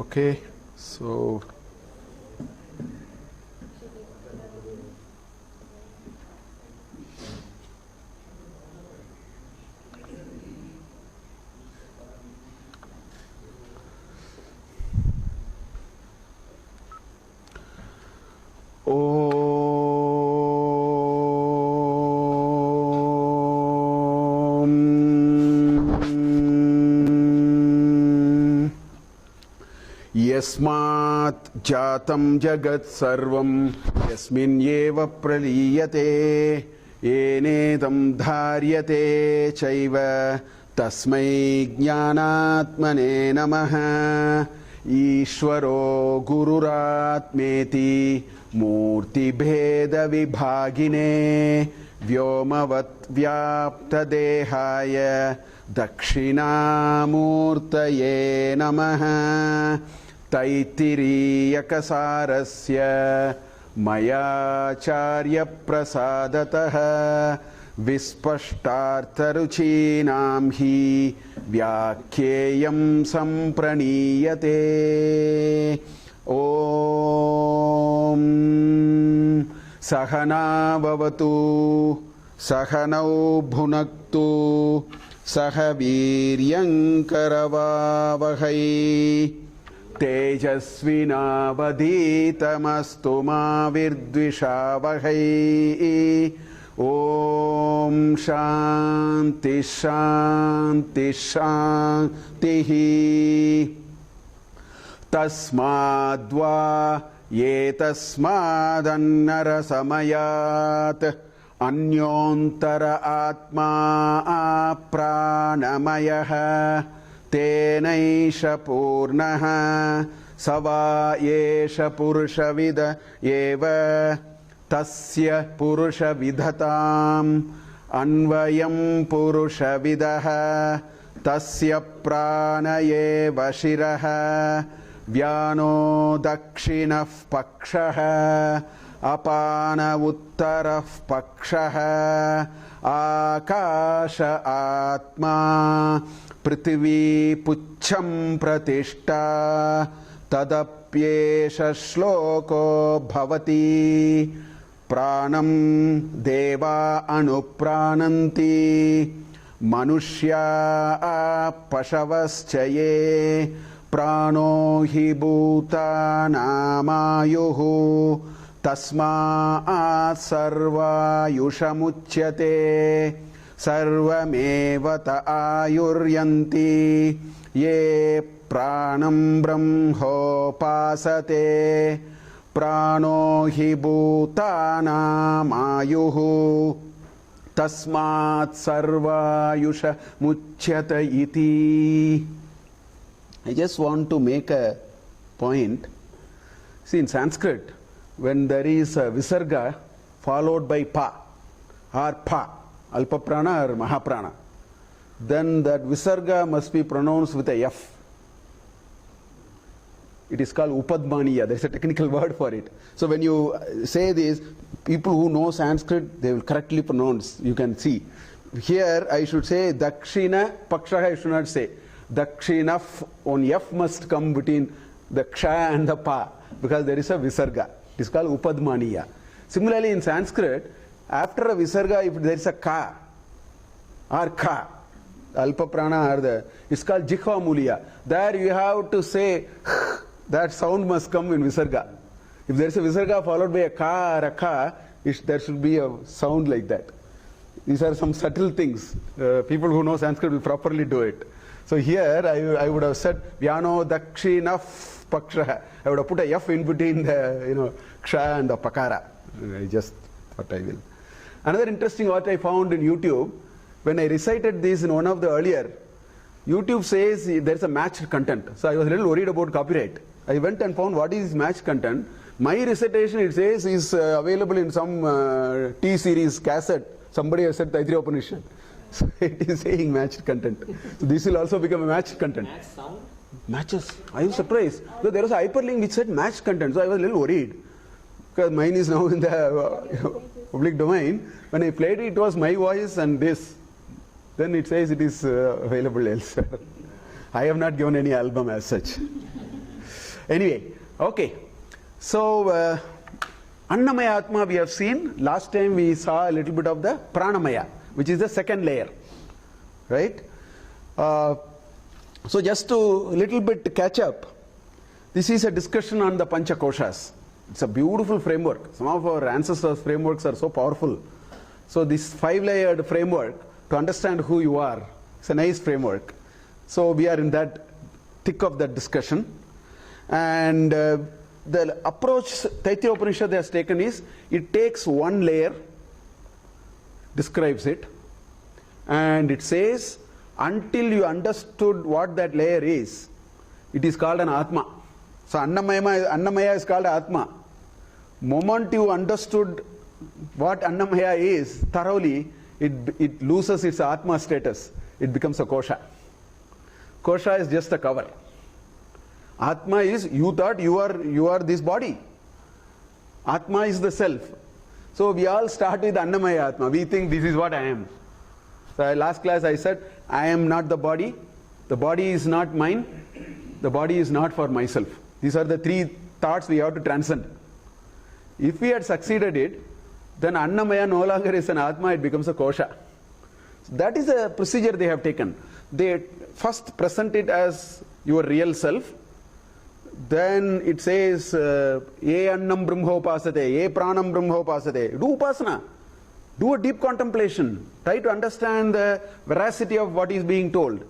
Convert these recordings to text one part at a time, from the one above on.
Okay, so Yasmat jatam jagat sarvam yasmin eva praliyate enedam dharyate chaiva tasmai jnanatmane namaha Ishvaro gururatmeti murti bheda vibhagine vyomavat vyapta dehaya dakshinamurtaye namaha Taittiriya mayacharya prasadataha vispashtartharuchinam hi vyakyeyam sampraniyate Om Sahana bhavatu Sahanau bhunaktu Sahaviryam karavavahai Tejasvinavaditamastu ma virdvishavahai Om Shanti Shanti Shanti Tasmadva Yetasmadannara samayat Anyontara Atma Pranamaya Tenaisha Purnaha Sava Yesha Purusha Vida Eva Tasya Purusha Vidhatam Anvayam Purusha Vidaha Tasya Pranaye Vashiraha Vyano Dakshinaf Pakshaha Apana Uttaraf Pakshaha Akasha Atma Prithvi Pucham Pratishta Tadapyesha Shloko Bhavati Pranam Deva Anuprananti Manushya Pashavaschaye Prano hi bhutanamaayuhu Tasmāt sarvāyushamuchyate Sarvamevata ayuryanti Ye pranam brahmopasate Prano hi bhutanamaayuhu Tasmāt sarvāyushamuchyate iti. I just want to make a point. See, in Sanskrit, when there is a visarga followed by pa or pa, alpa prana or mahaprana, then that visarga must be pronounced with a f. It is called upadmaniya. There is a technical word for it. So when you say this, people who know Sanskrit, they will correctly pronounce. You can see. Here I should say dakshina pakshaha, I should not say. Dakshinaf, on F must come between the ksha and the pa, because there is a visarga. It is called upadmaniya. Similarly, in Sanskrit, after a visarga, if there is a ka or ka, alpa prana or the, it's called jihva muliya. There you have to say that sound must come in visarga. If there is a visarga followed by a ka or a ka, there should be a sound like that. These are some subtle things. People who know Sanskrit will properly do it. So here I would have said Vyano Dakshinaf Pakshaha. I would have put a F in between the Ksha and the Pakara. I just thought I will. Another interesting what I found in YouTube, when I recited this in one of the earlier, YouTube says there is a matched content. So I was a little worried about copyright. I went and found what is matched content. My recitation, it says, is available in some T-series cassette. Somebody has said Taittiriya Upanishad. So it is saying matched content. So this will also become a matched content. Match sound? Matches. I was surprised. So there was a hyperlink which said matched content. So I was a little worried. Because mine is now in the public domain. When I played it, it was my voice and this. Then it says it is available elsewhere. I have not given any album as such. Anyway, okay. So, Annamaya Atma we have seen. Last time we saw a little bit of the pranamaya, which is the second layer. Right? So just to little bit catch up, this is a discussion on the Pancha Koshas. It's a beautiful framework. Some of our ancestors' frameworks are so powerful. So this 5-layered framework to understand who you are, it's a nice framework. So we are in that thick of that discussion. And the approach Taittiriya Upanishad has taken is, it takes one layer, describes it, and it says, until you understood what that layer is, it is called an Atma. So Annamaya is called Atma. Moment you understood what Annamaya is thoroughly, it loses its Atma status. It becomes a kosha. Kosha is just a cover. Atma is, you thought you are this body. Atma is the self. So we all start with Annamaya Atma. We think this is what I am. So last class I said, I am not the body is not mine, the body is not for myself. These are the 3 thoughts we have to transcend. If we had succeeded it, then Annamaya no longer is an Atma, it becomes a kosha. So that is a procedure they have taken. They first present it as your real self, then it says, Ye annam brahmopasate, ye pranam brahmopasate. Do upasana. Do a deep contemplation. Try to understand the veracity of what is being told.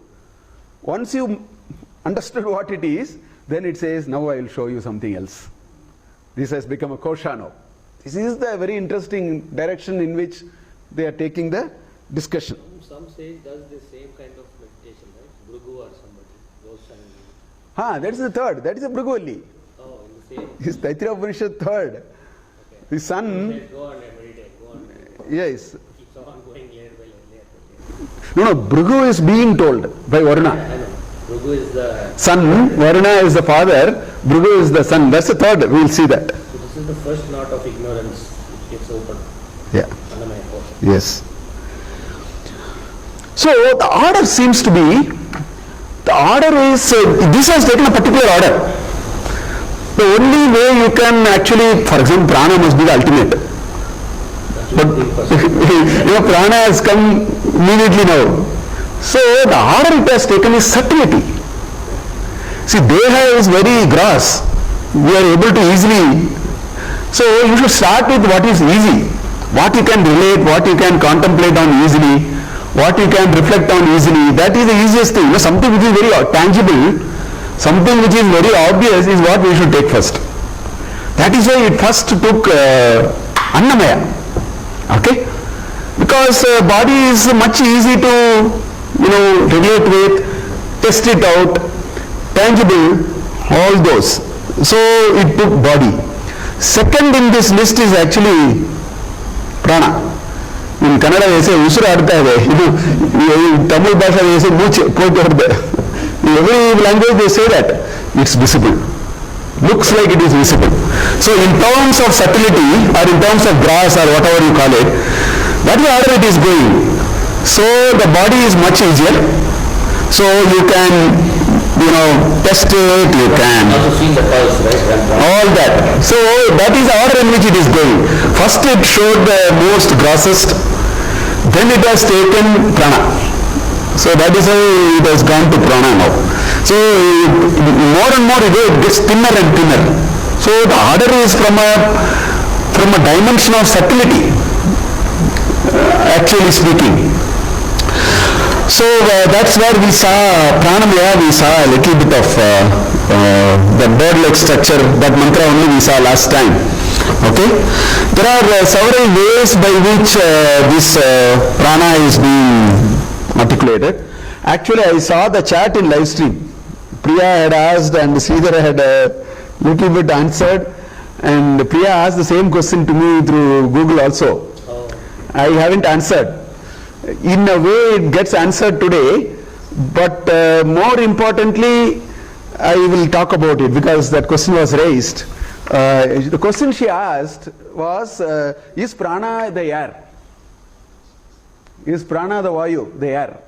Once you understood what it is, then it says, now I will show you something else. This has become a kosha now. This is the very interesting direction in which they are taking the discussion. Some say it does the same kind of meditation, right? Brough or somebody goes and... that is the third. That is a Brahmanandavalli. Oh, in the same... His Taittiriya Upanishad third. Okay. The sun... Go and meditate, go and meditate. Yes. Keeps on going layer by layer. No, Brough is being told by Varuna. I know. Brough is the... Son, Varuna is the father, Brough is the son. That's the third. We will see that. So this is the first knot of ignorance which gets open. Yeah. Annamaya kosha. Yes. So the order seems to be, the order is, this has taken a particular order. The only way you can actually, for example, prana must be the ultimate. But prana has come immediately now. So the order it has taken is subtlety. See, deha is very gross. We are able to easily, so you should start with what is easy, what you can relate, what you can contemplate on easily, what you can reflect on easily. That is the easiest thing. Something which is very tangible, something which is very obvious is what we should take first. That is why it first took Annamaya. Okay? Because body is much easy to relate with, test it out, tangible, all those. So it took body. Second in this list is actually prana. In Kannada they say usuru adta ide. In Tamil bhasha they say mooche poittu varde. In every language they say that. It's visible. Looks like it is visible. So in terms of subtlety or in terms of grass or whatever you call it, that is how it is going. So the body is much easier. So you can, test it, you can... Also feel the pulse, right? All that. So that is the order in which it is going. First it showed the most grossest, then it has taken prana. So that is how it has gone to prana now. So more and more it gets thinner and thinner. So the order is from a dimension of subtlety, actually speaking. So that's where we saw pranamaya, we saw a little bit of the bird-like structure, that mantra only we saw last time. Okay? There are several ways by which this prana is being articulated. Actually, I saw the chat in live stream. Priya had asked and Sridhar had a little bit answered, and Priya asked the same question to me through Google also. I haven't answered. In a way it gets answered today, but more importantly I will talk about it because that question was raised. The question she asked was, is prana the air? Is prana the vayu, the air?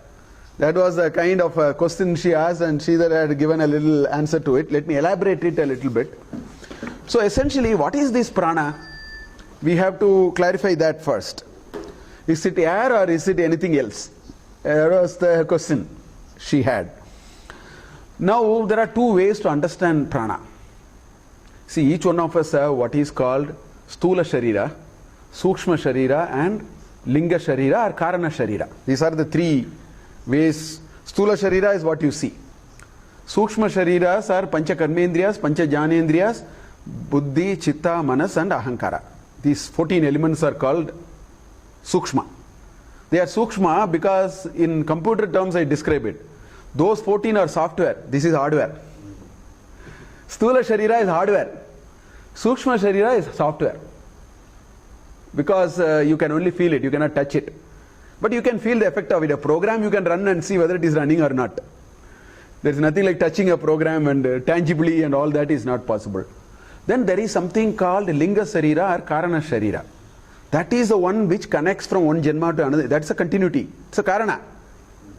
That was a kind of a question she asked, and Sridhar had given a little answer to it. Let me elaborate it a little bit. So essentially, what is this prana? We have to clarify that first. Is it air or is it anything else? That was the question she had. Now, there are two ways to understand prana. See, each one of us have what is called Stula Sharira, Sukshma Sharira, and Linga Sharira or Karana Sharira. These are the three ways. Stula Sharira is what you see. Sukshma Shariras are Pancha Karmendriyas, Pancha Jnanendriyas, Buddhi, Chitta, Manas, and Ahankara. These 14 elements are called Sukshma. They are Sukshma because in computer terms I describe it. Those 14 are software. This is hardware. Stula Sharira is hardware. Sukshma Sharira is software. Because you can only feel it, you cannot touch it. But you can feel the effect of it. A program you can run and see whether it is running or not. There is nothing like touching a program and tangibly and all that is not possible. Then there is something called Linga Sharira or Karana Sharira. That is the one which connects from one Janma to another. That's a continuity. It's a Karana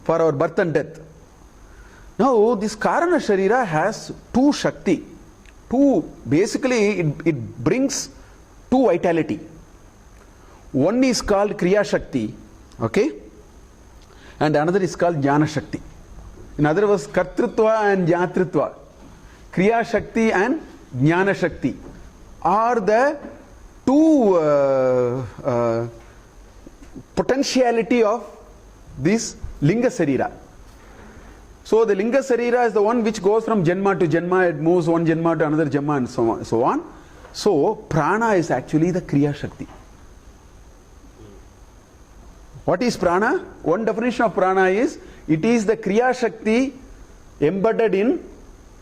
for our birth and death. Now, this Karana Sharira has two Shakti. Basically, it brings two vitality. One is called Kriya Shakti, okay? And another is called Jnana Shakti. In other words, Kartrutva and Jnatritva. Kriya Shakti and Jnana Shakti are the two potentiality of this Linga Sarira. So the Linga Sarira is the one which goes from Janma to Janma, it moves one Janma to another Janma and so on. So Prana is actually the Kriya Shakti. What is Prana? One definition of Prana is, it is the Kriya Shakti embedded in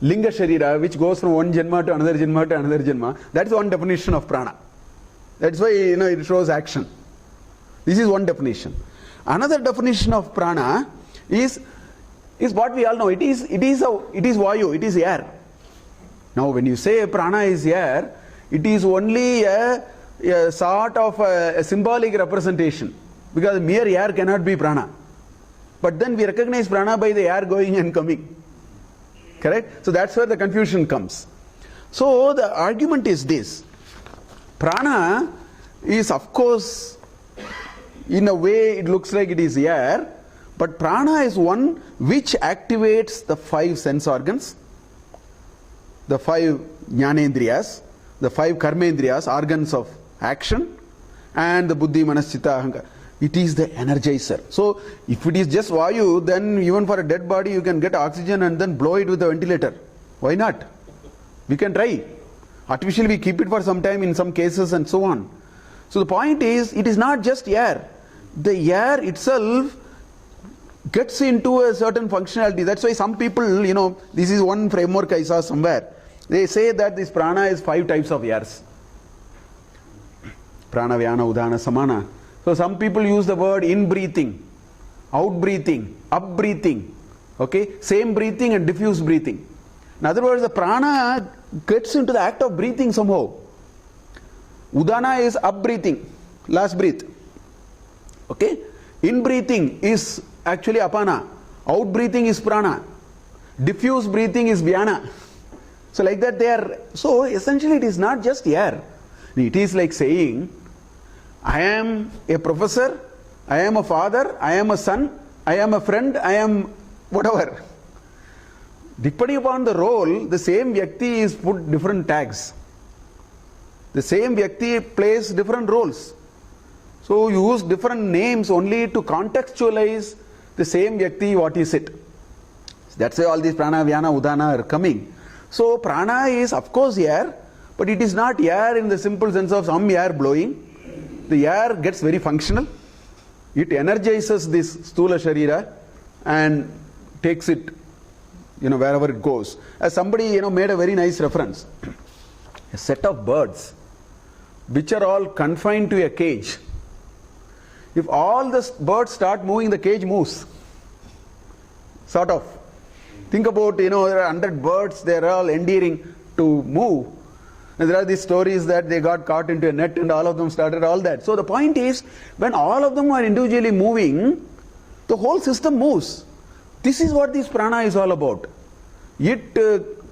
Linga Sharira, which goes from one Janma to another Janma to another Janma. That is one definition of Prana. That's why it shows action. This is one definition. Another definition of Prana is what we all know. It is Vayu, it is air. Now when you say Prana is air, it is only a sort of a symbolic representation. Because mere air cannot be Prana. But then we recognize Prana by the air going and coming. Correct? So that's where the confusion comes. So the argument is this. Prana is, of course, in a way it looks like it is air, but Prana is one which activates the 5 sense organs, the 5 Jnanendriyas, the 5 Karmendriyas, organs of action, and the Buddhi, Manas, Chitta, Ahankara. It is the energizer. So if it is just Vayu, then even for a dead body you can get oxygen and then blow it with a ventilator. Why not? We can try. Artificially we keep it for some time in some cases and so on. So the point is, it is not just air. The air itself gets into a certain functionality. That's why some people, this is one framework I saw somewhere. They say that this prana is 5 types of airs. Prana, Vyana, Udana, Samana. So some people use the word in breathing, out breathing, up breathing, okay, same breathing and diffuse breathing. In other words, the prana gets into the act of breathing somehow. Udana is up breathing, last breath, okay. In breathing is actually apana, out breathing is prana, diffuse breathing is vyana. So like that they are. So essentially it is not just air. It is like saying, I am a professor, I am a father, I am a son, I am a friend, I am whatever. Depending upon the role, the same Vyakti is put different tags. The same Vyakti plays different roles. So you use different names only to contextualize the same Vyakti, what is it. That's why all these prana, vyana, udana are coming. So prana is of course air, but it is not air in the simple sense of some air blowing. The air gets very functional. It energizes this stula sharira and takes it, wherever it goes. As somebody, made a very nice reference. A set of birds, which are all confined to a cage. If all the birds start moving, the cage moves. Sort of. Think about, there are 100 birds, they are all endearing to move. And there are these stories that they got caught into a net and all of them started all that. So the point is, when all of them are individually moving, the whole system moves. This is what this prana is all about. It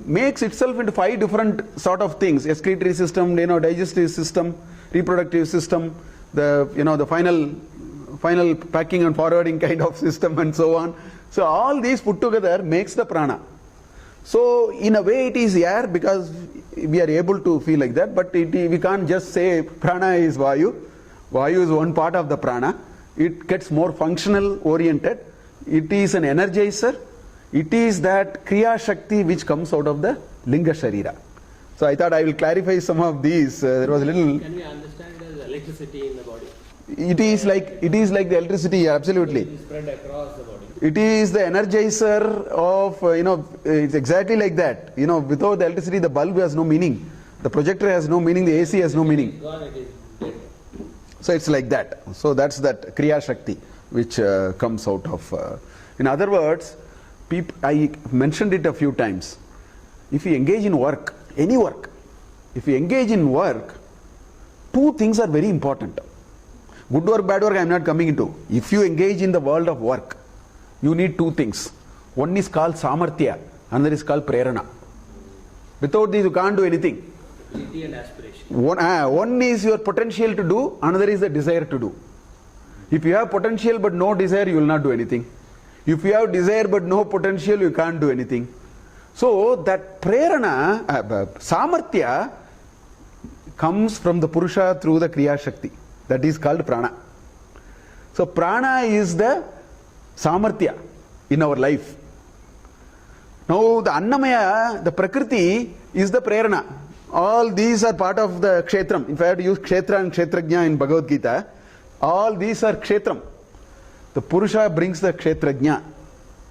makes itself into 5 different sort of things: excretory system, digestive system, reproductive system, the final packing and forwarding kind of system, and so on. So all these put together makes the prana. So in a way it is air, because we are able to feel like that, but we can't just say prana is vayu. Vayu is one part of the prana. It gets more functional oriented. It is an energizer. It is that kriya shakti which comes out of the linga sharira. So I thought I will clarify some of these. There was a little. Can we understand as electricity in the body? It is like the electricity, absolutely. It is spread across the body. It is the energizer of, it's exactly like that. Without the electricity, the bulb has no meaning. The projector has no meaning, the AC has no meaning. Gone, it is dead. So it's like that. So that's that kriya shakti which comes out of. In other words, I mentioned it a few times. If you engage in work, any work, if you engage in work, 2 things are very important. Good work, bad work, I am not coming into. If you engage in the world of work, you need 2 things. One is called samarthya, another is called prerana. Without these, you can't do anything. Ability and aspiration. One is your potential to do, another is the desire to do. If you have potential but no desire, you will not do anything. If you have desire but no potential, you can't do anything. So that prerana, samarthya, comes from the Purusha through the kriya shakti. That is called prana. So prana is the samarthya in our life. Now the annamaya, the prakriti, is the prerana. All these are part of the kshetram. If I have to use kshetra and kshetrajna in Bhagavad Gita, all these are kshetram. The Purusha brings the kshetrajna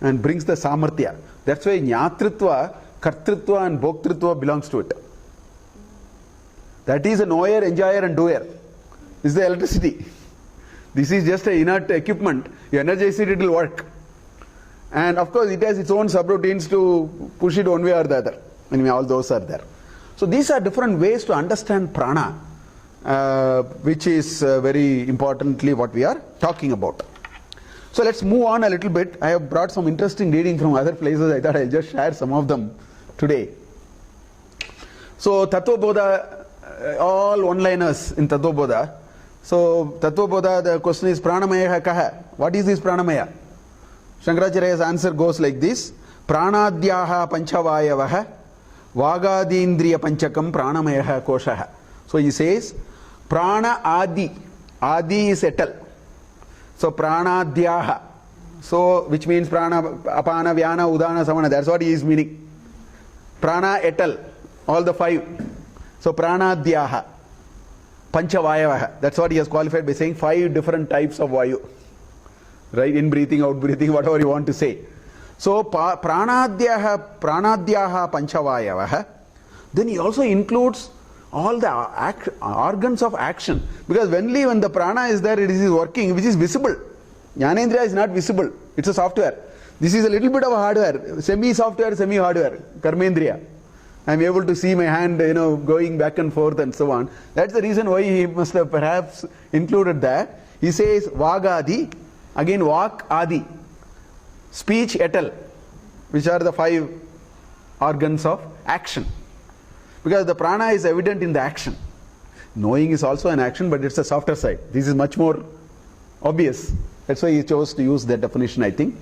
and brings the samarthya. That's why jnatritva, kartritva and bhoktritva belongs to it. That is a knower, enjoyer and doer. This is the electricity. This is just an inert equipment. You energize it, it will work. And of course it has its own subroutines to push it one way or the other. Anyway, all those are there. So these are different ways to understand prana, which is very importantly what we are talking about. So let's move on a little bit. I have brought some interesting reading from other places. I thought I'll just share some of them today. So Tattva Bodha, all one-liners in Tattva Bodha. So Tattva Bodha, the question is pranamaya kaha. What is this pranamaya? Shankaracharya's answer goes like this: Pranadhyaha panchavayavaha vagadindriya panchakam pranamaya kosha. So he says prana adi. Adi is etal. So pranadhyaha. So which means prana, apana, vyana, udana, samana. That's what he is meaning. Prana etal. All the 5. So pranadhyaha. Panchavayavaha. That's what he has qualified by saying 5 different types of vayu. Right? In breathing, out breathing, whatever you want to say. So pranadhyaha panchavayavaha. Then he also includes all the organs of action. Because only when the prana is there, it is working, which is visible. Jnanendriya is not visible. It's a software. This is a little bit of a hardware. Semi-software, semi-hardware. Karmendriya. I am able to see my hand, going back and forth and so on. That's the reason why he must have perhaps included that. He says vagadi, again vak adi, speech etal, which are the 5 organs of action. Because the prana is evident in the action. Knowing is also an action, but it's a softer side. This is much more obvious. That's why he chose to use that definition, I think.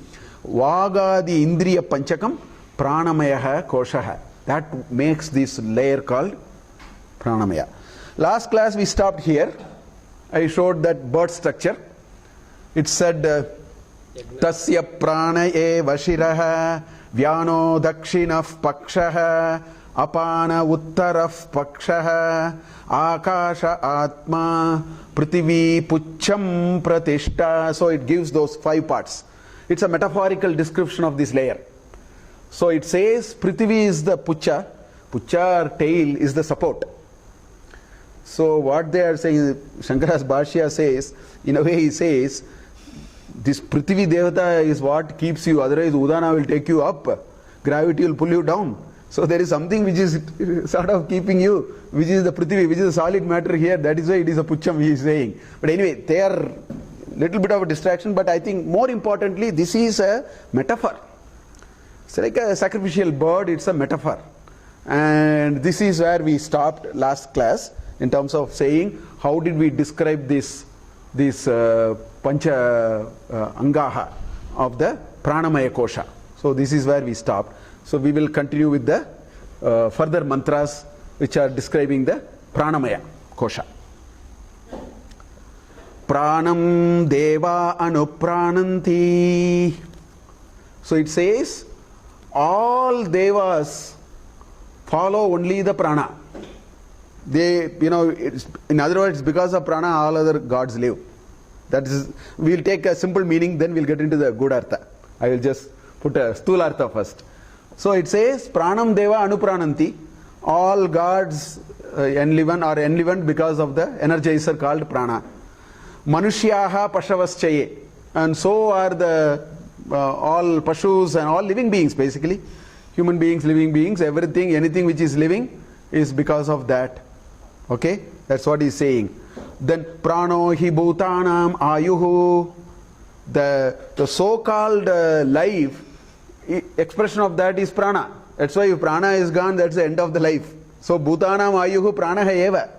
Vagadi indriya panchakam pranamaya kosha. That makes this layer called pranamaya. Last class we stopped here. I showed that bird structure. It said tasya prana eva shiraha vyano dakshinah pakshaha apana uttarah pakshaha akasha atma prithvi pucham pratishta. So it gives those 5 parts. It's a metaphorical description of this layer. So it says Prithvi is the pucha, or tail is the support. So what they are saying, Shankara's Bhashya says, in a way he says, this Prithvi Devata is what keeps you, otherwise Udana will take you up, gravity will pull you down. So there is something which is sort of keeping you, which is the Prithvi, which is a solid matter here, that is why it is a pucham he is saying. But anyway, they are little bit of a distraction, but I think more importantly, this is a metaphor. It's like a sacrificial bird, it's a metaphor. And this is where we stopped last class in terms of saying how did we describe this pancha angaha of the pranamaya kosha. So this is where we stopped. So we will continue with the further mantras which are describing the pranamaya kosha. Pranam deva anuprananti. So it says all devas follow only the prana. They, in other words, because of prana, all other gods live. That is, we'll take a simple meaning, then we'll get into the good artha. I will just put a sthula artha first. So it says, pranam deva anuprananti. All gods enliven or enlivened because of the energizer called prana. Manushyaha pashavaschaye. And so are the all pashus and all living beings, basically. Human beings, living beings, everything, anything which is living is because of that. Okay? That's what he's saying. Then prano hi bhutanam ayuhu. The so-called life, expression of that is prana. That's why if prana is gone, that's the end of the life. So bhutanam ayuhu pranaha eva.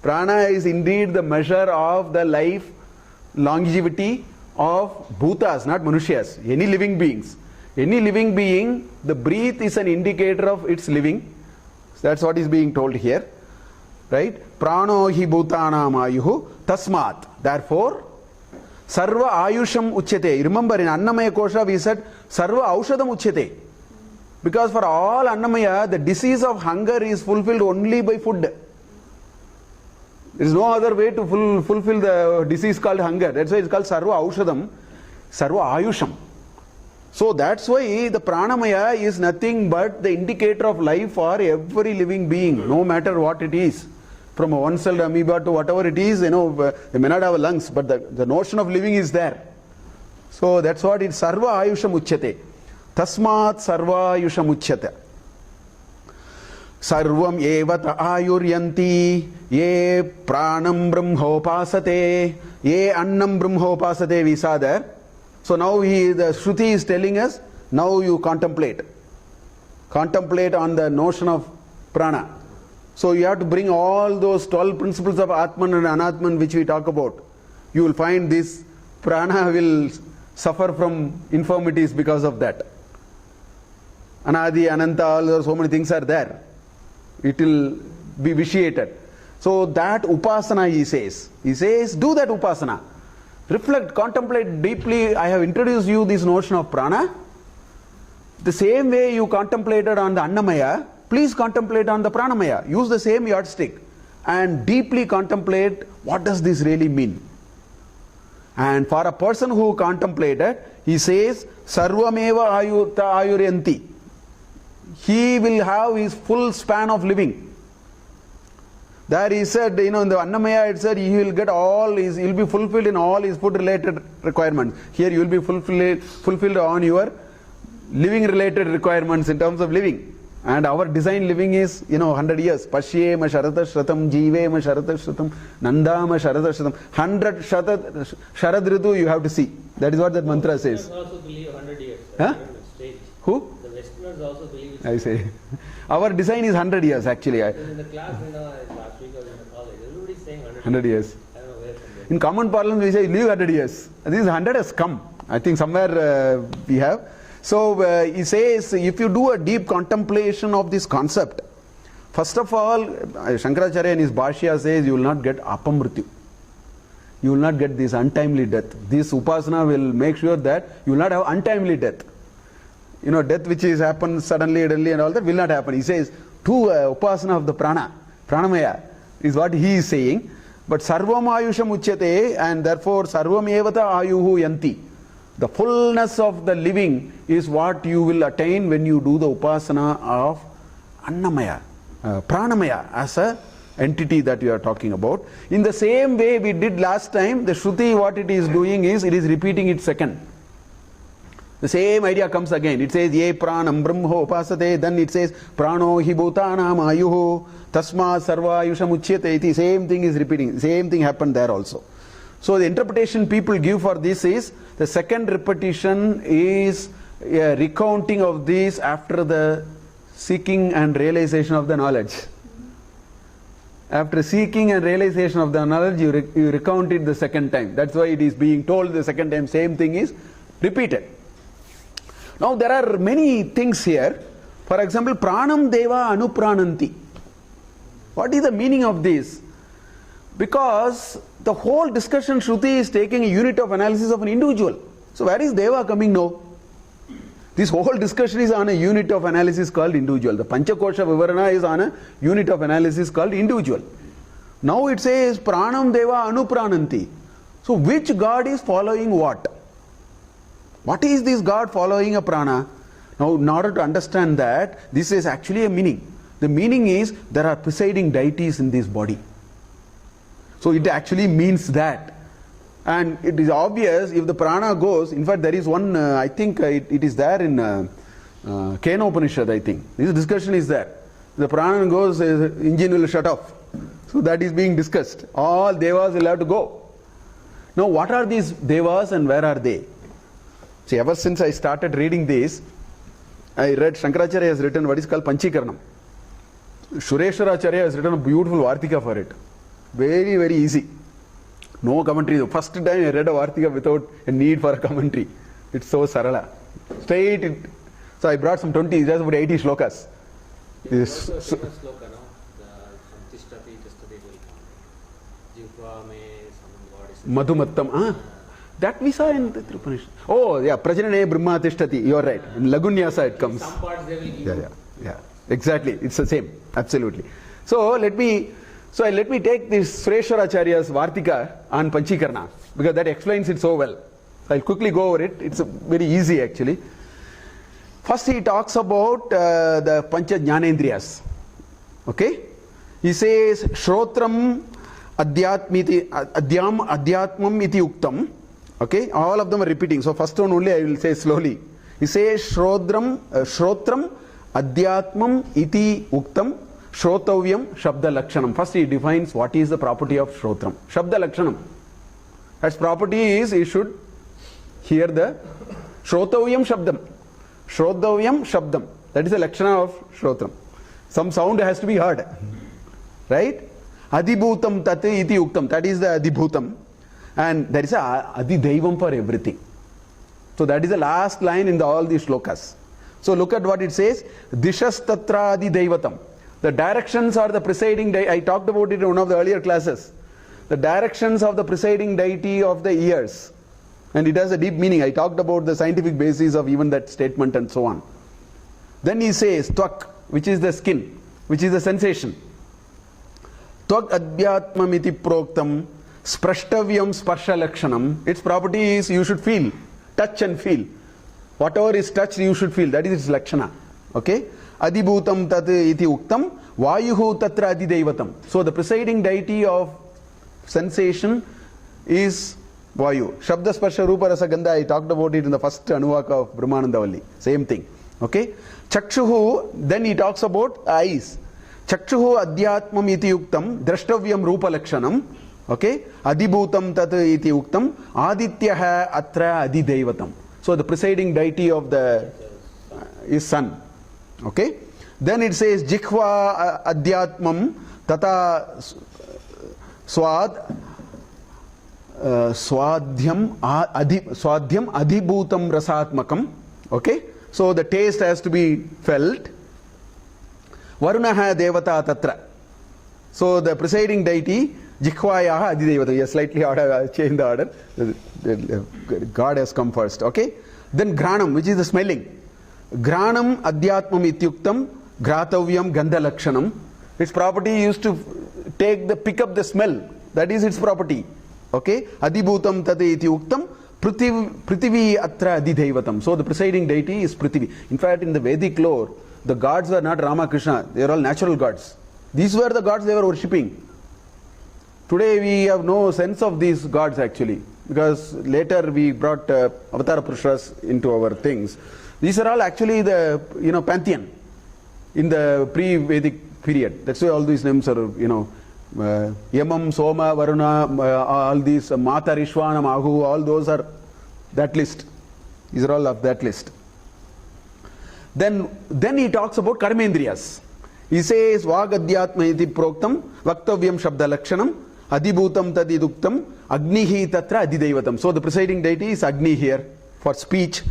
Prana is indeed the measure of the life, longevity of bhutas, not manushyas, any living beings. Any living being, the breath is an indicator of its living. That's what is being told here. Right? Prano hi bhutanam ayuhu tasmat. Therefore, sarva ayusham uchyate. Remember in Annamaya Kosha we said sarva aushadam uchyate. Because for all Annamaya, the disease of hunger is fulfilled only by food. There is no other way to fulfill the disease called hunger. That's why it's called sarva aushadam, sarva ayusham. So that's why the pranamaya is nothing but the indicator of life for every living being, no matter what it is. From a one-celled amoeba to whatever it is, they may not have lungs, but the notion of living is there. So that's what it's sarva ayusham uchyate. Tasmat sarva ayusham uchyate. Sarvam evata ayuryanti ye pranam brahmopasate ye annam brahmopasate, we saw there. So now the Shruti is telling us, now you contemplate. Contemplate on the notion of prana. So you have to bring all those 12 principles of Atman and Anatman which we talk about. You will find this prana will suffer from infirmities because of that. Anadi, Ananta, so many things are there. It will be vitiated. So that upasana he says. He says, do that upasana. Reflect, contemplate deeply. I have introduced you this notion of prana. The same way you contemplated on the Annamaya, please contemplate on the Pranamaya. Use the same yardstick and deeply contemplate what does this really mean. And for a person who contemplated, he says, Sarvameva ayuryanti. He will have his full span of living. There he said, in the Annamaya it said he will get all his, he will be fulfilled in all his food related requirements. Here you will be fulfilled on your living related requirements in terms of living. And our design living is, 100 years. Pashyema sharata shratam, jivema sharata shratam, nandama sharata shratam. 100 sharad ritu you have to see. That is what that mantra says. Westerners also believe 100 years. Huh? Stage. Who? The Westerners also believe it's I say. Our design is 100 years actually. in the class, last week I was in the college, everybody is saying 100 years. I don't know where from there. In common parlance we say live 100 years. This 100 has come. I think somewhere we have. So he says, if you do a deep contemplation of this concept, first of all, Shankaracharya in his Bhashya says you will not get apamrityu. You will not get this untimely death. This upasana will make sure that you will not have untimely death. Death which is happened suddenly and all that will not happen. He says, to upasana of the pranamaya is what he is saying. But sarvam ayusham uchyate, and therefore sarvam evata ayuhu yanti. The fullness of the living is what you will attain when you do the upasana of Annamaya, Pranamaya as a entity that you are talking about. In the same way we did last time, the Shruti what it is doing is, it is repeating it second. The same idea comes again. It says, ye pranam brahmo upasate, then it says, prano hi bhutanam ayuhu, tasma sarva ayusham uchyate. Same thing is repeating. Same thing happened there also. So the interpretation people give for this is, the second repetition is a recounting of these after the seeking and realization of the knowledge. After seeking and realization of the knowledge, you recount it the second time. That's why it is being told the second time, same thing is repeated. Now there are many things here. For example, pranam deva anuprananti. What is the meaning of this? Because the whole discussion Shruti is taking a unit of analysis of an individual. So where is deva coming now? This whole discussion is on a unit of analysis called individual. The Panchakosha Vivarana is on a unit of analysis called individual. Now it says pranam deva anuprananti. So which God is following what? What is this God following a prana? Now in order to understand that, this is actually a meaning. The meaning is there are presiding deities in this body. So it actually means that. And it is obvious if the prana goes, in fact there is one, I think it is there in Kena Upanishad, I think. This discussion is there. The prana goes, engine will shut off. So that is being discussed. All devas will have to go. Now what are these devas and where are they? See, ever since I started reading this, I read Shankaracharya has written what is called Panchikaranam. Shureshwaracharya has written a beautiful Vartika for it. Very, very easy. No commentary. The first time I read a Vartika without a need for a commentary. It's so sarala. Straight. So I brought some 20, just about 80 shlokas. This also a famous sloka, no? From Tishtati, Tishtati will come. Jivva me, some God is... Madhumattam. That we saw in the Upanishad. Oh, yeah. Prajanane Brahma Tishtati. You are right. In Lagunyasa it comes. Some parts they will give. Yeah. Exactly. It's the same. Absolutely. So let me take this Sureshwaracharya's Vartika on Panchikarana, because that explains it so well. I'll quickly go over it. It's very easy actually. First he talks about the Pancha Jnanendriyas. Okay? He says, Shrotram Adhyatmam iti uktam. Okay? All of them are repeating. So first one only I will say slowly. He says, Shrotram Adhyatmam iti uktam. Shrotavyam Shabda Lakshanam. First he defines what is the property of Shrotram. Shabda Lakshanam. Its property is you should hear the Shrotavyam Shabdam. Shrotavyam Shabdam. That is the Lakshana of Shrotram. Some sound has to be heard. Right? Adibhutam Tat iti uktam. That is the Adibhutam. And there is a Adidaivam for everything. So that is the last line in all these shlokas. So look at what it says. Dishas Tatra Adidaivatam. The directions are the presiding deity. I talked about it in one of the earlier classes. The directions of the presiding deity of the ears. And it has a deep meaning. I talked about the scientific basis of even that statement and so on. Then he says, Tvak, which is the skin, which is the sensation. Tvak adhyatmam iti proktam, sprashtavyam sparsha lakshanam. Its property is you should feel, touch and feel. Whatever is touched, you should feel. That is its lakshana. Okay? Adibhutam tat iti uktam, vayuhu tatra adidaivatam. So the presiding deity of sensation is Vayu. Shabda Sparsha Rupa Rasa Gandha, I talked about it in the first Anuvaka of Brahmanandavalli. Same thing. Okay? Chakshuhu, then he talks about eyes. Chakshuhu adhyatmam iti uktam, drashtavyam rupa lakshanam. Okay? Adibhutam tat iti uktam, adityaha atra adidaivatam. So the presiding deity of the is sun. Okay? Then it says Jikhva adhyatmam tata swadhyam adhibhutam rasatmakam. Okay? So the taste has to be felt. Varunaha devata tatra. So the presiding deity Jikhvayaha adidevata. Yes, slightly change the order. God has come first. Okay? Then Granam, which is the smelling. Granam adhyatmam ityuktam gratavyam gandha lakshanam. Its property used to pick up the smell. That is its property. Okay? Adibhutam tate ityuktam prithivi atra adidaivatam. So the presiding deity is Prithivi. In fact, in the Vedic lore, the gods were not Rama, Krishna. They are all natural gods. These were the gods they were worshipping. Today we have no sense of these gods actually, because later we brought Avatara Purushas into our things. These are all actually the pantheon in the pre-Vedic period. That's why all these names are Yamam, Soma, Varuna, all these Mata, Rishwana, Mahu, all those are that list. These are all of that list. Then he talks about karmendriyas. He says, Vagadhyatma iti proktam, Vaktavyam Shabda Lakshanam, Adibhutam Tadiduktam, Agnihi Tatra Adidevatam. So the presiding deity is Agni here for speech.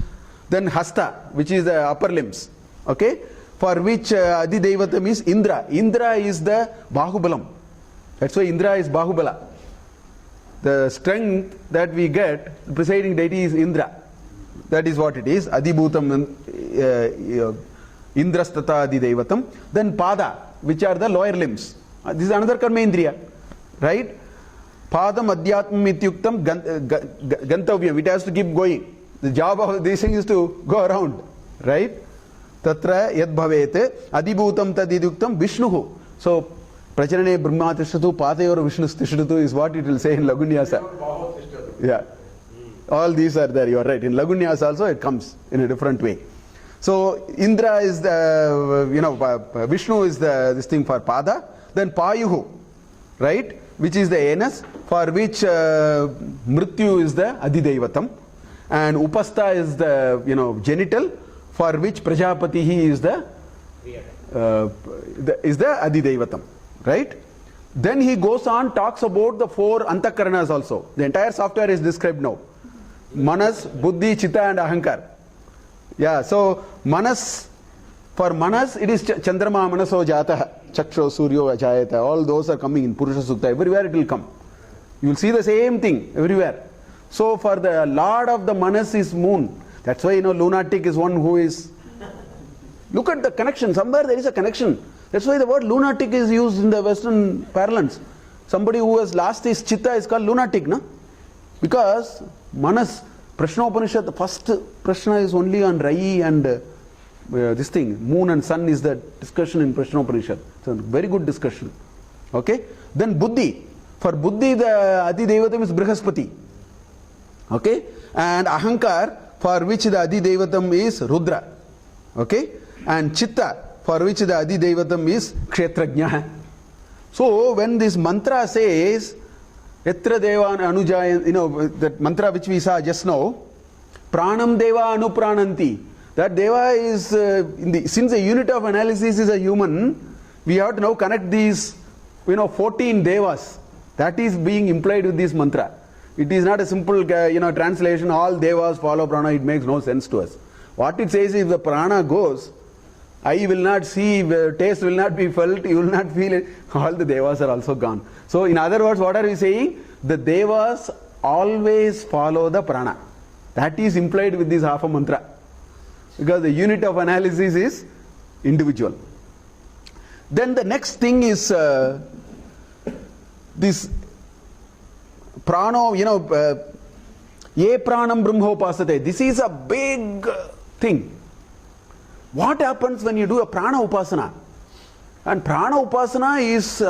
Then Hasta, which is the upper limbs. Okay? For which Adidevatam is Indra. Indra is the Bahubalam. That's why Indra is Bahubala. The strength that we get, the presiding deity is Indra. That is what it is. Adibhutam Indrastata Adidevatam. Then Pada, which are the lower limbs. This is another Karmendriya. Right? Padam Adhyatmam Ityuktam Gantavyam. It has to keep going. The job of these things is to go around. Right? Tatra Yad Bhavete Adibhutam Tadiduktam Vishnuhu. So, Pracharane Brahma Tishtatu Patayor Vishnu Tishtatu is what it will say in Lagunyasa. Yeah. All these are there, you are right. In Lagunyasa also it comes in a different way. So Indra is the, Vishnu is this thing for Pada. Then Payuhu, right? Which is the anus, for which Mrityu is the Adidevatam. And Upasta is the, genital, for which Prajapati is the Adidevatam. Right? Then he goes on, talks about the 4 Antakaranas also. The entire software is described now. Manas, Buddhi, Chitta and Ahankar. Yeah, so Manas, for Manas it is Chandrama Manaso Jataha, Chaksho, Suryo, Ajayata. All those are coming in Purusha Sukta. Everywhere it will come. You will see the same thing everywhere. So for the Lord of the Manas is moon. That's why, lunatic is one who is... Look at the connection. Somewhere there is a connection. That's why the word lunatic is used in the Western parlance. Somebody who has lost his chitta is called lunatic, no? Because Manas, Prasnopanishad, the first Prashna is only on Rai and this thing, moon and sun is the discussion in Prasnopanishad. It's a very good discussion. Okay? Then Buddhi. For Buddhi, the Adidevatam is Brihaspati. Okay? And Ahankar, for which the Adidevatam is Rudra. Okay? And Chitta, for which the Adidevatam is Kshetrajna. So when this mantra says, Etra Deva Anujaya, that mantra which we saw just now, Pranam Deva Anuprananti. That Deva is, since the unit of analysis is a human, we have to now connect these, 14 Devas. That is being implied with this mantra. It is not a simple, translation, all Devas follow Prana, it makes no sense to us. What it says is, if the Prana goes, eye will not see, taste will not be felt, you will not feel it. All the Devas are also gone. So in other words, what are we saying? The Devas always follow the Prana. That is implied with this half a mantra. Because the unit of analysis is individual. Then the next thing is this prano, ye pranam brahmopasate. This is a big thing. What happens when you do a prana upasana? And prana upasana is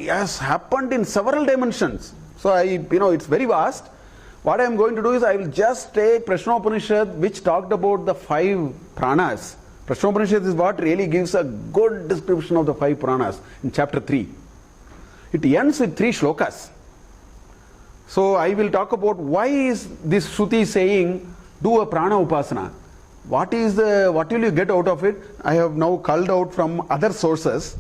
has happened in several dimensions. So it's very vast. What I am going to do is I will just take Prasnopanishad, which talked about the 5 pranas. Prasnopanishad is what really gives a good description of the 5 pranas in chapter 3. It ends with 3 shlokas. So I will talk about why is this Shruti saying do a prana upasana. What will you get out of it? I have now culled out from other sources.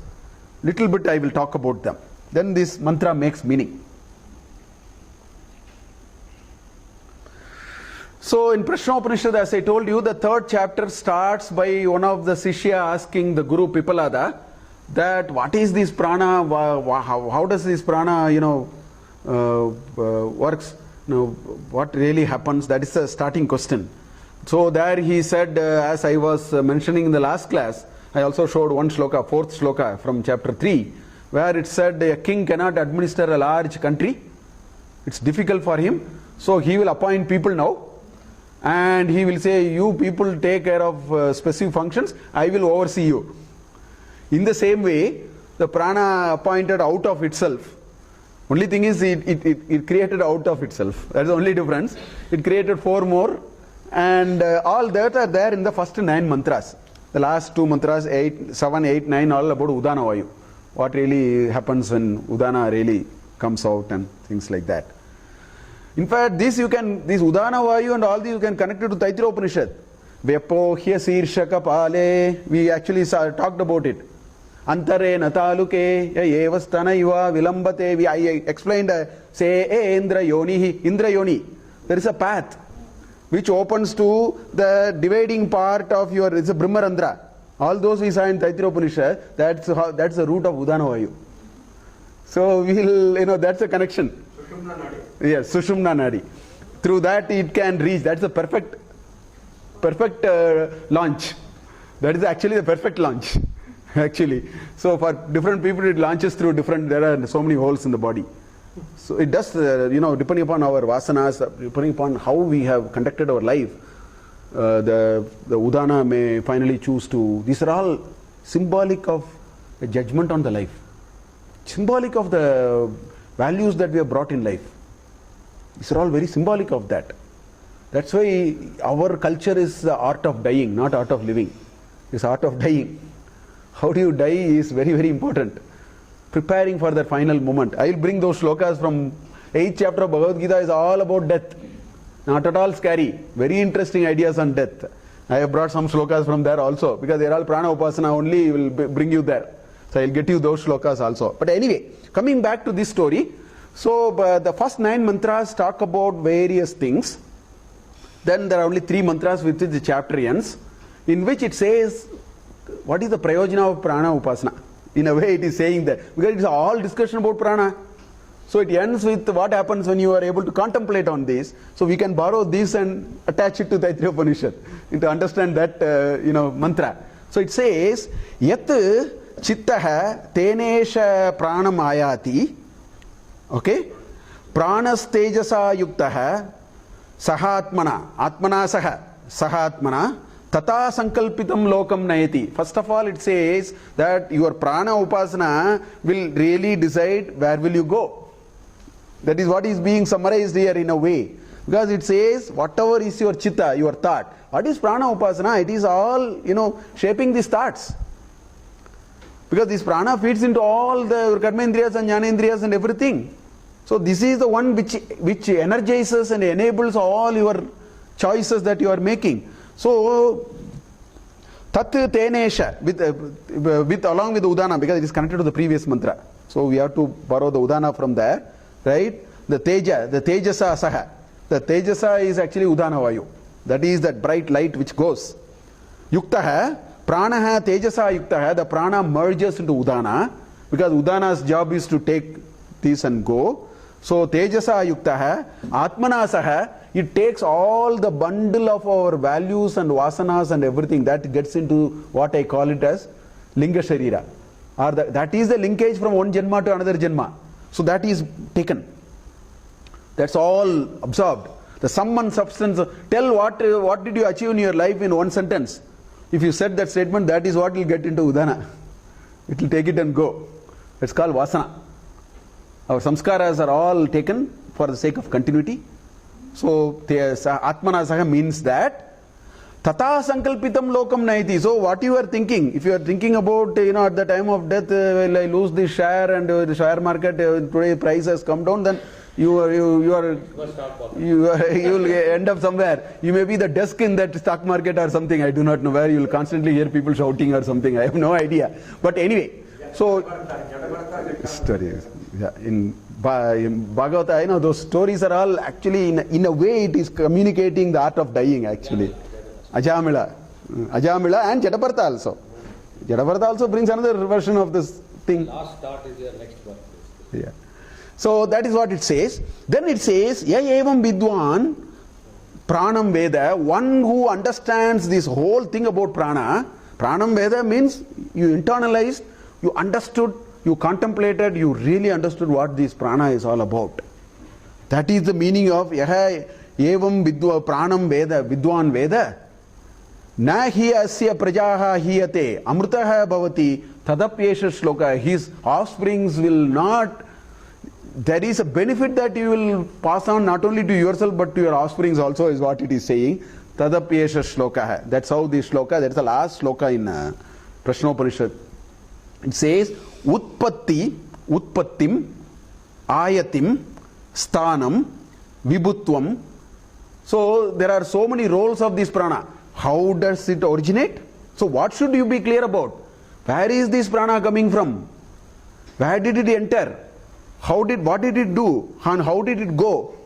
Little bit I will talk about them. Then this mantra makes meaning. So in Prasnopanishad, as I told you, the 3rd chapter starts by one of the Sishya asking the Guru Pipalada that what is this prana, how does this prana, works, what really happens, that is the starting question. So there he said, as I was mentioning in the last class, I also showed one shloka, 4th shloka from chapter 3, where it said a king cannot administer a large country. It's difficult for him. So he will appoint people now. And he will say, you people take care of specific functions, I will oversee you. In the same way, the prana appointed out of itself. Only thing is, it created out of itself. That's the only difference. It created 4 more, and all that are there in the first 9 mantras. The last 2 mantras, 7, 8, 9, all about Udana Vayu. What really happens when Udana really comes out and things like that. In fact, this Udana Vayu and all these you can connect it to Taittiriya Upanishad. Vyapohya Sirshaka Pale. We actually talked about it. Antare Nataluke Evastana Iva Vilambate. I explained, say, Indra Yoni. Indra Yoni. There is a path which opens to the dividing part of your, it's a Brahmanandra. All those we saw in Taittiriya Upanishad, that's the root of Udana Vayu. So we'll, that's a connection. Sushumna Nadi. Yes, Sushumna Nadi. Through that it can reach. That's a perfect launch. That is actually the perfect launch. Actually. So for different people it launches through different, there are so many holes in the body. So it does, depending upon our vasanas, depending upon how we have conducted our life, the Udana may finally choose to, these are all symbolic of a judgment on the life. Symbolic of the values that we have brought in life. These are all very symbolic of that. That's why our culture is the art of dying, not art of living. It's art of dying. How do you die is very, very important. Preparing for that final moment. I will bring those shlokas from 8th chapter of Bhagavad Gita is all about death. Not at all scary. Very interesting ideas on death. I have brought some shlokas from there also, because they are all prana upasana only will bring you there. So I will get you those shlokas also. But anyway, coming back to this story. So the first 9 mantras talk about various things. Then there are only 3 mantras with which the chapter ends, in which it says what is the prayojana of prana upasana. In a way it is saying that, because it is all discussion about prana. So it ends with what happens when you are able to contemplate on this. So we can borrow this and attach it to Taittiriya Upanishad to understand that mantra. So it says Yat chittaha tenesha pranam ayati. Okay? Pranas tejasa yuktaha sahatmana atmana sahatmana tata sankalpitam lokam nayati. First of all it says that your prana upasana will really decide where will you go. That is what is being summarized here in a way. Because it says whatever is your chitta, your thought. What is prana upasana? It is all, shaping these thoughts. Because this prana feeds into all the karmendriyas and jnanendriyas and everything. So this is the one which energizes and enables all your choices that you are making. So tat tenesha with along with Udana, because it is connected to the previous mantra. So we have to borrow the Udana from there, right? The Tejasa Saha. The Tejasa is actually Udana Vayu. That is that bright light which goes. Yuktaha, Pranaha Tejasa Yuktaha, the prana merges into Udana, because Udana's job is to take this and go. So Tejasa Yuktaha, Atmana Saha, it takes all the bundle of our values and vasanas and everything that gets into what I call it as Linga Sharira. Or that is the linkage from one Janma to another Janma. So that is taken. That's all absorbed. The sum and substance. Tell what did you achieve in your life in one sentence. If you said that statement, that is what will get into Udana. It will take it and go. It's called Vasana. Our samskaras are all taken for the sake of continuity. So Atmana Saha means that Tata Sankalpitam Lokam Naiti. So what you are thinking, if you are thinking about, at the time of death, will I lose this share and the share market today price has come down, then you will end up somewhere. You may be the desk in that stock market or something. I do not know where. You will constantly hear people shouting or something. I have no idea. But anyway, so stories. Yeah, in Bhagavata, those stories are all actually in a way it is communicating the art of dying actually. Ajamila and Jatapartha also. Jatapartha also brings another version of this thing. Last thought is your next birth. Yeah. So that is what it says. Then it says, Ya evam vidwan pranam veda, one who understands this whole thing about prana. Pranam veda means you internalized, you understood, you contemplated, you really understood what this prana is all about. That is the meaning of Yaha evam vidwa pranam veda, vidwan veda. Na hi asya prajaha hiyate amrutaha bhavati tadapyesha shloka. His offsprings will not. There is a benefit that you will pass on not only to yourself but to your offsprings also, is what it is saying. Tadapyesha shloka. That's how the shloka, that's the last shloka in Prasnopanishad. It says Utpattim, Ayatim, Sthanam, Vibhutvam. So there are so many roles of this prana. How does it originate? So what should you be clear about? Where is this prana coming from? Where did it enter? What did it do? And how did it go?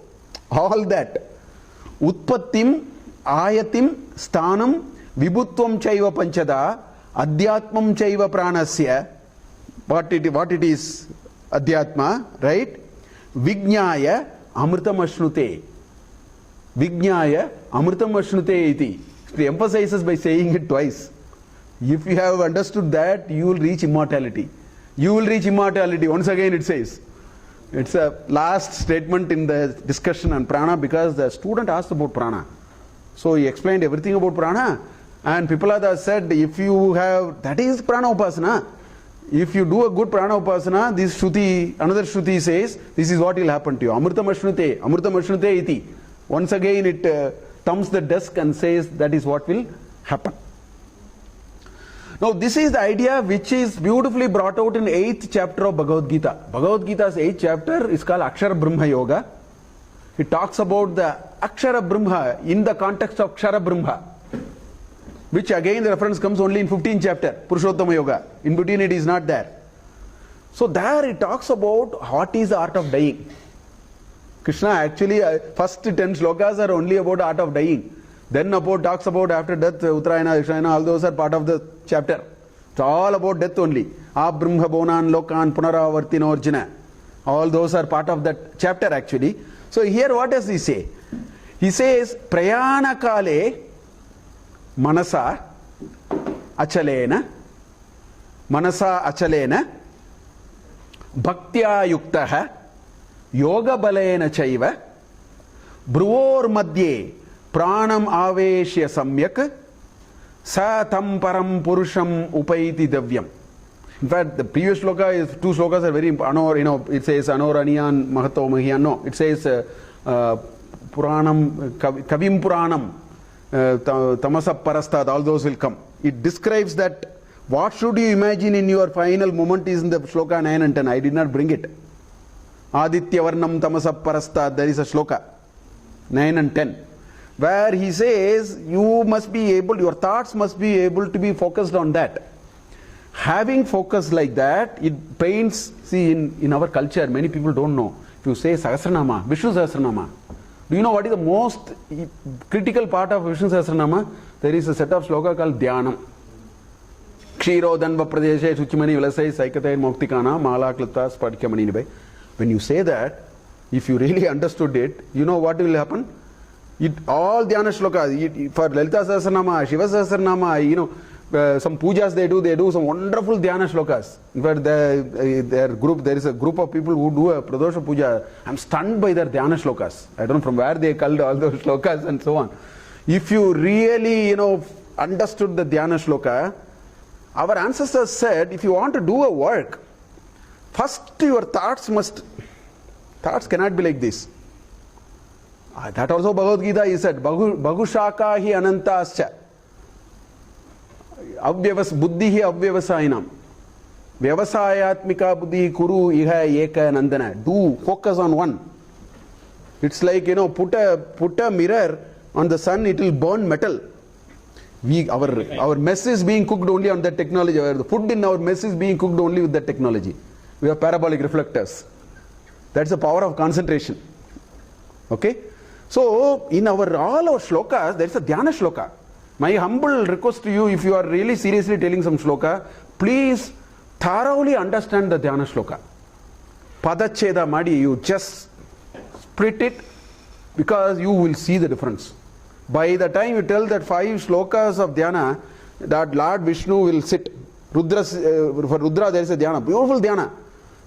All that. Utpattim, ayatim, sthanam, vibhutvam chaiva panchada, adhyatmam chaiva pranasya. What it is? Adhyatma, right? Vijnaya amritam ashnute. Vijnaya amritam ashnute iti. He emphasizes by saying it twice. If you have understood that, you will reach immortality. You will reach immortality. Once again it says. It's a last statement in the discussion on prana, because the student asked about prana. So he explained everything about prana, and Pipalada said, if you have, that is prana upasana. If you do a good prana upasana, this Shruti, another Shruti says, this is what will happen to you. Amritam ashnute iti. Once again it thumbs the desk and says that is what will happen. Now this is the idea which is beautifully brought out in 8th chapter of Bhagavad Gita. Bhagavad Gita's 8th chapter is called Akshara Brahma Yoga. It talks about the Akshara Brahma in the context of Kshara Brahma, which again the reference comes only in 15th chapter, Purushottama Yoga. In between it is not there. So there it talks about what is the art of dying. Krishna actually, first 10 slokas are only about art of dying. Then talks about after death, Uttarayana, Dakshayana, all those are part of the chapter. It's all about death only. Brahma bonan lokan punaravartino arjuna. All those are part of that chapter actually. So here what does he say? He says, prayana kale manasa achalena bhaktya yuktaha yoga balena chaiva bruvor madhye pranam aveshya samyak sa tam param purusham upaiti davyam. In fact, the previous sloka is, 2 slokas are very important. It says anoraniyan mahato mahiyan. No, it says puranam, kavim puranam, tamasa parastad, all those will come. It describes that what should you imagine in your final moment is in the sloka 9 and 10. I did not bring it. Aditya varnam tamasa parastad, there is a sloka 9 and 10. Where he says you must be able, your thoughts must be able to be focused on that. Having focus like that, it paints, see in our culture, many people don't know. If you say Sahasranama, Vishnu Sahasranama, do you know what is the most critical part of Vishnu Sahasranama? There is a set of sloka called Dhyanam. Kshiro Danva Pradeshe Suchimani Vilasai Saikatayin Moktikana Mala Klata Spadikhamani Nibai. When you say that, if you really understood it, you know what will happen? All Dhyana shlokas, for Lalita Sahasranama, Shiva Sahasranama, some pujas they do some wonderful Dhyana shlokas. In fact, there is a group of people who do a Pradosha puja. I'm stunned by their Dhyana shlokas. I don't know from where they culled all those shlokas and so on. If you really, understood the Dhyana shloka, our ancestors said, if you want to do a work, first your thoughts cannot be like this. That also Bhagavad Gita he said, Bahushaka hi anantascha. Buddhi hi avyavasainam. Vyavasayatmika buddhi kuru iha eka nandana. Do focus on one. It's like, put a mirror on the sun, it will burn metal. Our mess is being cooked only on that technology. The food in our mess is being cooked only with that technology. We have parabolic reflectors. That's the power of concentration. Okay? So, in all our shlokas, there is a Dhyana shloka. My humble request to you, if you are really seriously telling some shloka, please thoroughly understand the Dhyana shloka. Padacheda Madi, you just split it, because you will see the difference. By the time you tell that 5 shlokas of Dhyana, that Lord Vishnu will sit. For Rudra there is a Dhyana, beautiful Dhyana.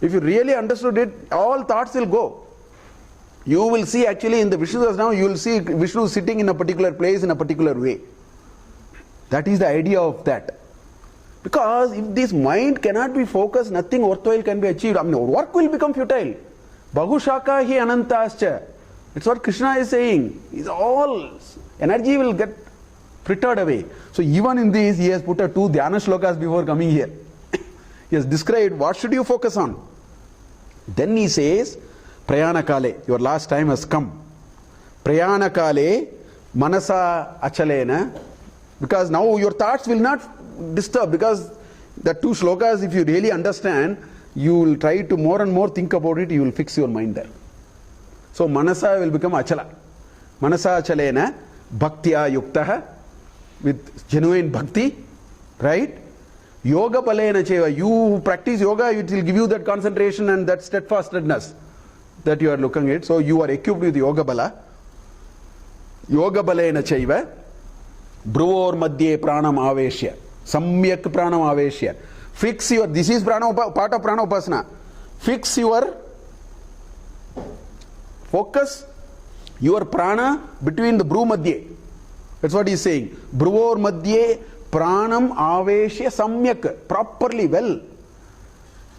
If you really understood it, all thoughts will go. You will see actually in the Vishnu Sahasranama, you will see Vishnu sitting in a particular place in a particular way. That is the idea of that. Because if this mind cannot be focused, nothing worthwhile can be achieved. Work will become futile. Bahushaka hi anantascha. It's what Krishna is saying. All energy will get frittered away. So even in this, he has put 2 Dhyana shlokas before coming here. He has described what should you focus on. Then he says, Prayana kale, your last time has come. Prayana kale, manasa achalena, Because now your thoughts will not disturb, because the two shlokas, if you really understand, you will try to more and more think about it, you will fix your mind there. So manasa will become achala. Manasa achalena bhaktya yuktaha, with genuine bhakti, right? Yoga balena cheva, you practice yoga, it will give you that concentration and that steadfastness that you are looking at. So you are equipped with yoga bala. Yoga balena cheva, brough madhye pranam aveshya, samyak pranam aveshya. Fix your, this is part of prana upasana. Fix your focus, your prana between the brough madhye. That's what he is saying. Brough madhye pranam aveshya samyak, properly, well.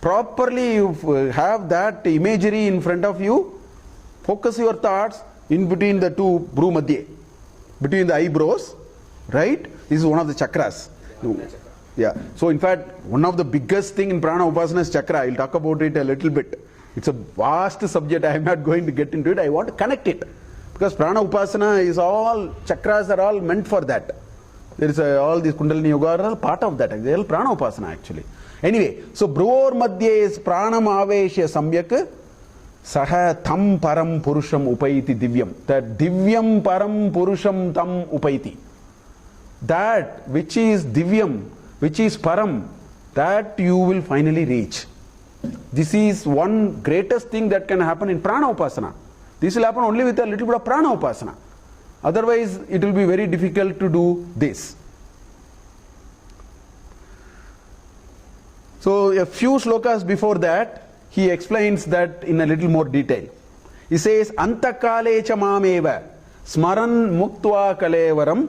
Properly you have that imagery in front of you. Focus your thoughts in between the two brough madhye, between the eyebrows, right? This is one of the chakras. Yeah. So in fact, one of the biggest thing in prana upasana is chakra. I'll talk about it a little bit. It's a vast subject. I am not going to get into it. I want to connect it. Because prana upasana is all, chakras are all meant for that. There is all these kundalini yoga are all part of that. They are all prana upasana actually. Anyway, so brough madhye is pranam aveshya samyak saha tam param purusham upaiti divyam. That divyam param purusham tam upaiti. That which is divyam, which is param, that you will finally reach. This is one greatest thing that can happen in prana upasana. This will happen only with a little bit of prana upasana. Otherwise, it will be very difficult to do this. So, a few slokas before that, he explains that in a little more detail. He says, Antakale cha mameva smaran muktva kalevaram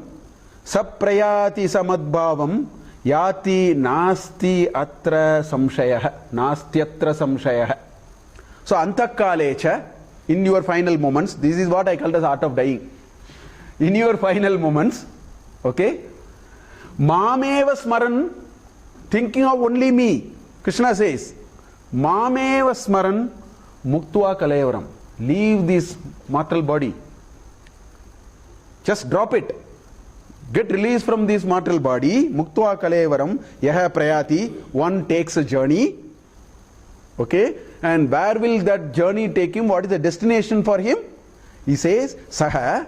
saprayati samadbhavam yati nasti atra samshayah. Nastyatra samshayah. So, Antakale cha, in your final moments, this is what I call as art of dying. In your final moments, okay, mameva smaran, thinking of only me. Krishna says, mameva smaran muktva kalevaram. Leave this mortal body. Just drop it. Get released from this mortal body. Muktva kalevaram yaha prayati. One takes a journey. Okay. And where will that journey take him? What is the destination for him? He says, saha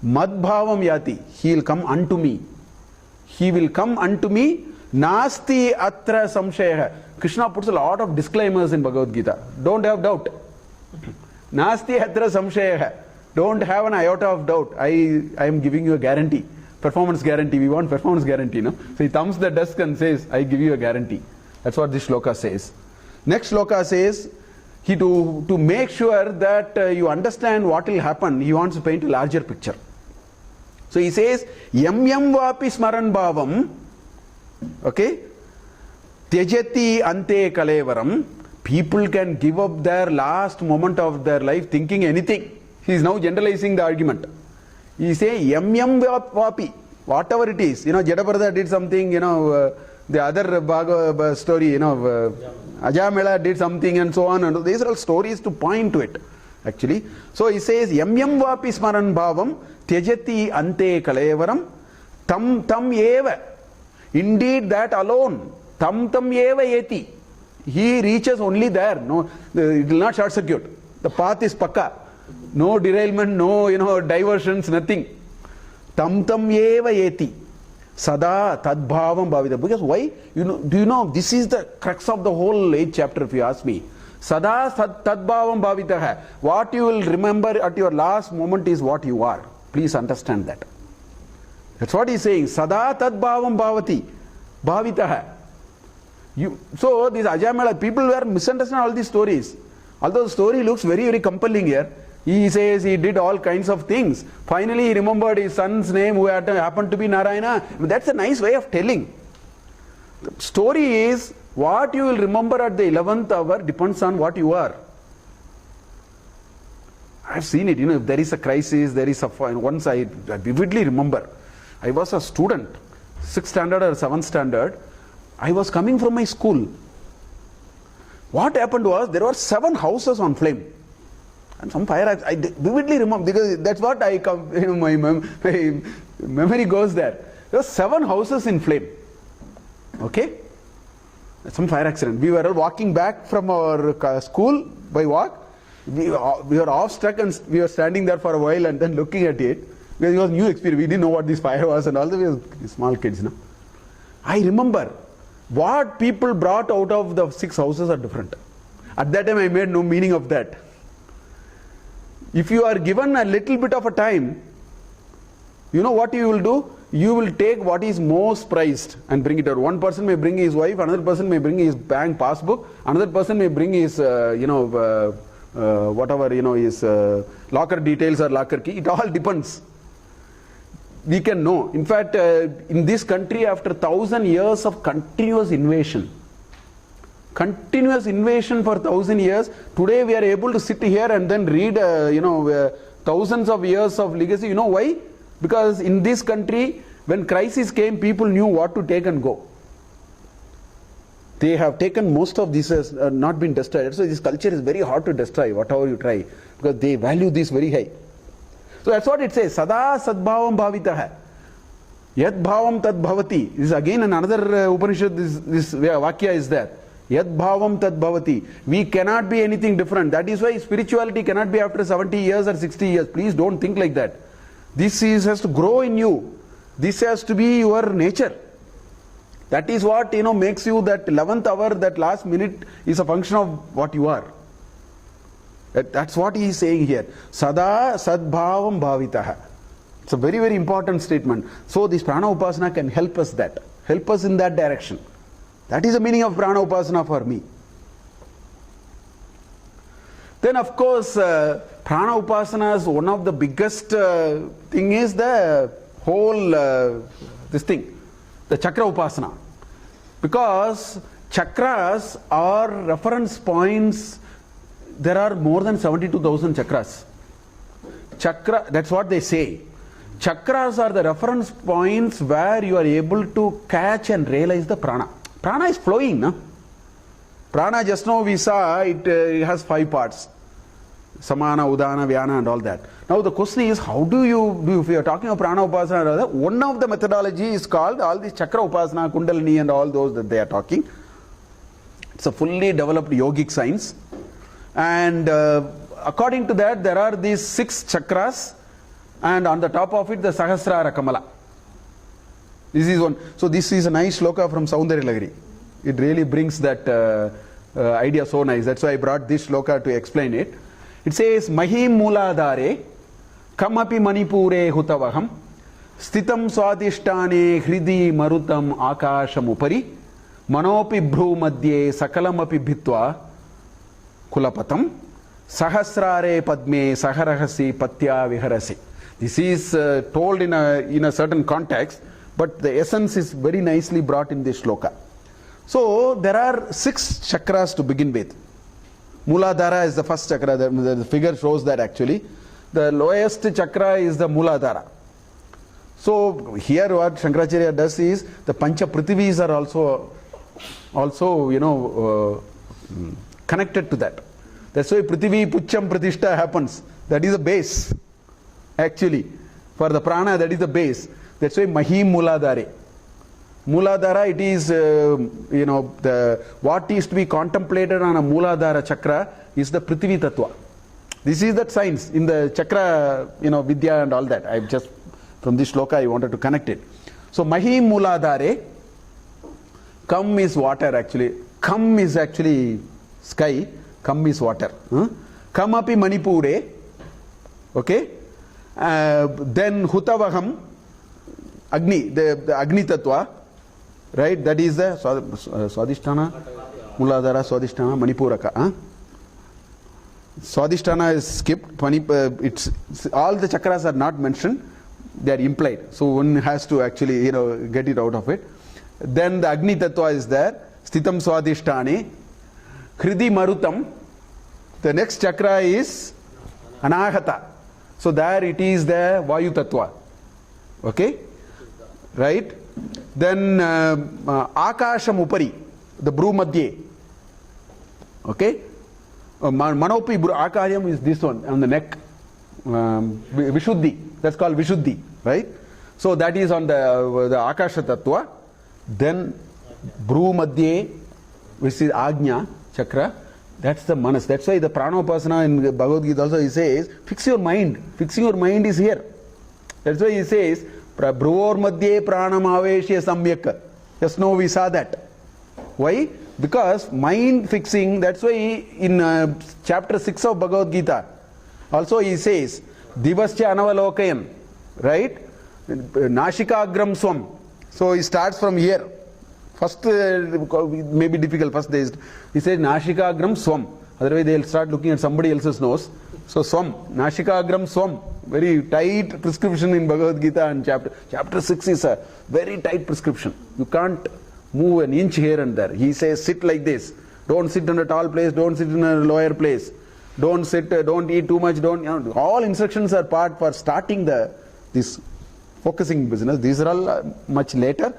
madbhavam yati. He will come unto me. He will come unto me. Nasti atra samshayah. Krishna puts a lot of disclaimers in Bhagavad Gita. Don't have doubt. Nasti atra samshayah. Don't have an iota of doubt. I am giving you a guarantee. Performance guarantee. We want performance guarantee, no? So he thumbs the desk and says, I give you a guarantee. That's what this shloka says. Next shloka says, to make sure that you understand what will happen, he wants to paint a larger picture. So he says, yam yam vapi smaran bhavam, okay, tyajati ante kalevaram, people can give up their last moment of their life thinking anything. He is now generalizing the argument. He says, yam yam vapi, whatever it is, Jadaparada did something, the other Bhagavad story, Ajamela did something and so on, and these are all stories to point to it, actually. So he says, yam yam vapi smaran bhavam, tyajati ante kalevaram, tam eva. Indeed, that alone, tam eva yeti. He reaches only there. No, it will not short circuit. The path is pakka. No derailment, no, diversions, nothing. Tam eva yeti. Sada tadbhavam bhavita. Because why? Do you know, this is the crux of the whole 8th chapter, if you ask me. Sada tadbhavam bhavita hai. What you will remember at your last moment is what you are. Please understand that. That's what he is saying. Sada tadbhavam bhavati. Bhavita hai. So these Ajamela, people were misunderstanding all these stories. Although the story looks very, very compelling here. He says he did all kinds of things. Finally, he remembered his son's name, who happened to be Narayana. That's a nice way of telling. The story is, what you will remember at the 11th hour depends on what you are. I have seen it. If there is a crisis, there is a fire. Once I vividly remember, I was a student, 6th standard or 7th standard. I was coming from my school. What happened was, there were 7 houses on flame. And some fire, I vividly remember, because that's what my memory goes there. There were 7 houses in flame. Okay? Some fire accident. We were walking back from our school by walk. We were awestruck and we were standing there for a while and then looking at it. Because it was a new experience. We didn't know what this fire was and all. We were small kids. No? I remember what people brought out of the 6 houses are different. At that time I made no meaning of that. If you are given a little bit of a time, you know what you will do? You will take what is most prized and bring it out. One person may bring his wife, another person may bring his bank passbook, another person may bring his, whatever, his locker details or locker key. It all depends. We can know. In fact, in this country, after 1,000 years of continuous invasion for 1,000 years, today we are able to sit here and then read, thousands of years of legacy. You know why? Because in this country, when crisis came, people knew what to take and go. They have taken most of this has not been destroyed. So this culture is very hard to destroy, whatever you try, because they value this very high. So that's what it says. Sada sadbhavam bhavitaha. Yad bhavam tad bhavati. This is again in another Upanishad, this vakya is there. Yad bhavam tad bhavati. We cannot be anything different. That is why spirituality cannot be after 70 years or 60 years. Please don't think like that. This has to grow in you. This has to be your nature. That is what makes you that 11th hour, that last minute is a function of what you are. That's what he is saying here. Sada sadbhavam bhavitaha. It's a very, very important statement. So this prana upasana can help us in that direction. That is the meaning of prana upasana for me. Then of course, prana upasana's one of the biggest thing is the whole the chakra upasana. Because chakras are reference points. There are more than 72,000 chakras. Chakra, that's what they say. Chakras are the reference points where you are able to catch and realize the prana. Prana is flowing, no? Prana, just now we saw, it has 5 parts. Samana, Udana, Vyana and all that. Now the question is, how do if you are talking of prana upasana, one of the methodology is called all these chakra upasana, kundalini and all those that they are talking. It's a fully developed yogic science. And according to that, there are these 6 chakras, and on the top of it, the Sahasrara Kamala. This is one. So this is a nice shloka from Saundarya Lagari. It really brings that idea so nice. That's why I brought this shloka to explain it. It says, Mahim Mooladhare, Kamapi Manipure Hutavaham, Stitam Swadhishtane Hridi Marutam Akasham Upari, Manopi Brough Madhye Sakalamapi Bhitva, Kulapatam, Sahasrare Padme Saharahasi Patya Viharasi. This is told in a certain context, but the essence is very nicely brought in this shloka. So there are 6 chakras to begin with. Mooladhara is the first chakra. The figure shows that actually. The lowest chakra is the Mooladhara. So here what Shankaracharya does is the Pancha Prithvis are also connected to that. That's why Prithvi Pucham Pratishta happens. That is the base. Actually, for the prana, that is the base. That's why Mahim Mooladhare. Mooladhara, it is, what is to be contemplated on a Mooladhara chakra is the Prithvi Tattva. This is that science in the chakra, Vidya and all that. I've just, from this shloka, I wanted to connect it. So, Mahim Mooladhare, Kam is water actually. Kam is actually sky, Kam is water. Kam api Manipure, okay. Then Hutavaham, Agni, the Agni Tattva, right? That is the Swadhisthana, Mooladhara, Swadhisthana, Manipuraka. Swadhisthana is skipped. It's all the chakras are not mentioned; they are implied. So one has to actually, get it out of it. Then the Agni Tattva is there. Sthitam Swadhisthane, Hridi Marutam. The next chakra is Anahata. So there it is the Vayu Tattva. Okay? Right? Then Akasham Upari, the brough Madhye. Okay? Manopi Akaryam is this one on the neck. Vishuddhi. That's called Vishuddhi. Right? So that is on the Akasha Tattva. Then brough madhye, which is Ajna chakra, that's the manas. That's why the pranopasana in Bhagavad Gita also he says, fix your mind. Fixing your mind is here. That's why he says, brough madhye pranam aveshya samyak. Just now we saw that. Why? Because mind fixing, that's why in chapter 6 of Bhagavad Gita, also he says, divascha anavalokayan, right? Nashikagram swam. So he starts from here. First, may be difficult. First, he says Nashikagram swam. Otherwise, they'll start looking at somebody else's nose. So swam, Nashikagram swam. Very tight prescription in Bhagavad Gita, and chapter 6 is a very tight prescription. You can't move an inch here and there. He says sit like this. Don't sit in a tall place. Don't sit in a lower place. Don't sit. Don't eat too much. Don't. All instructions are part for starting this focusing business. These are all much later.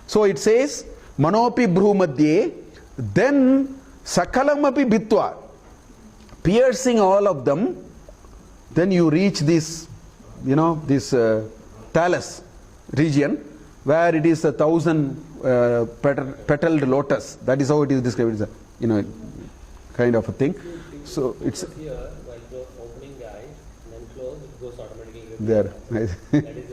So it says manopi brough madhye, then sakalamapi bitva, piercing all of them, then you reach this, this talus region where it is 1,000 petaled lotus. That is how it is described. It's a, kind of a thing. So it's here while opening the eyes and then close, it goes automatically there. That is the technique.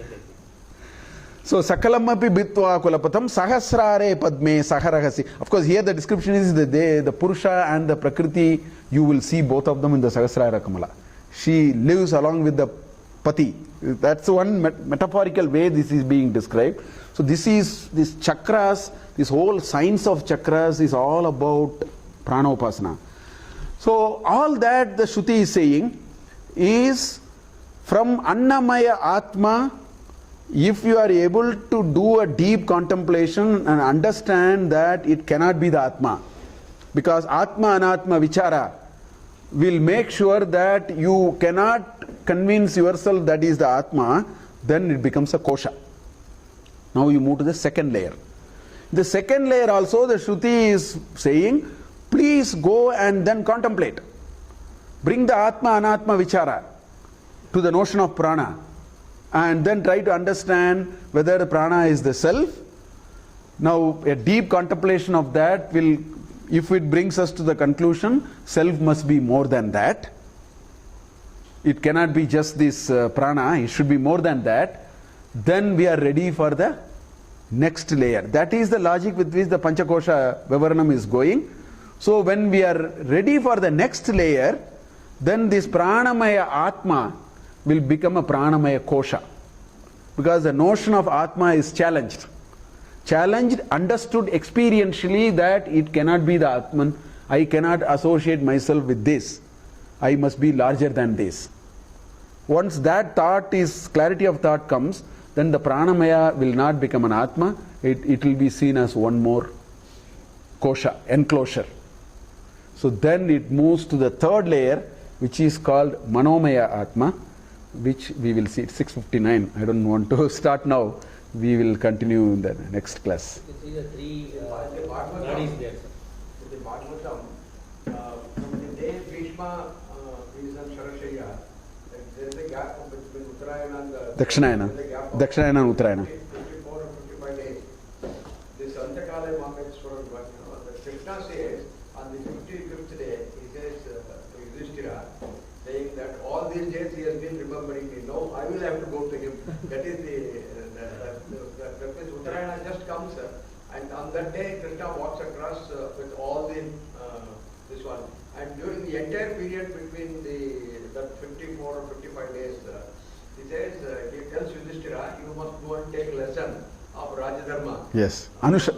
So sakalamapi bitva kulapatam sahasrare padme saharahasi. Of course, here the description is the Purusha and the Prakriti. You will see both of them in the Sahasrara Kamala. She lives along with the Pati. That's one metaphorical way this is being described. So this chakras, this whole science of chakras is all about pranopasana. So all that the Shruti is saying is from Annamaya Atma. If you are able to do a deep contemplation and understand that it cannot be the Atma, because Atma Anatma Vichara will make sure that you cannot convince yourself that is the Atma, then it becomes a kosha. Now you move to the second layer. The second layer also the Shruti is saying, please go and then contemplate. Bring the Atma Anatma Vichara to the notion of prana and then try to understand whether the prana is the self. Now a deep contemplation of that will, if it brings us to the conclusion, self must be more than that. It cannot be just this prana, it should be more than that. Then we are ready for the next layer. That is the logic with which the Panchakosha Vivaranam is going. So when we are ready for the next layer, then this pranamaya Atma will become a pranamaya kosha. Because the notion of Atma is challenged. Challenged, understood experientially that it cannot be the Atman. I cannot associate myself with this. I must be larger than this. Once that thought is, clarity of thought comes, then the pranamaya will not become an Atma. It will be seen as one more kosha, enclosure. So then it moves to the third layer, which is called manomaya Atma, which we will see. It's 6:59. I don't want to start now. We will continue in the next class. You see the three bodies there. The Bhagavatam, from the day Bhishma is on Sharashaya, there is a gap between Uttarayana and Dakshinayana. Dakshinayana and Uttarayana. 54 or 55 days. This Antakala Maheshwaran, the Krishna says, on the 55th day, he says to Yudhishthira, saying that all these days he has been remembering me. No, I will have to go to him. That is the Uttarayana just comes, and on that day Krishna walks across with all the this one. And during the entire period between that 54 or 55 days, he says, he tells Yudhishthira, you must go and take lesson of Rajadharma. Yes, Anusha.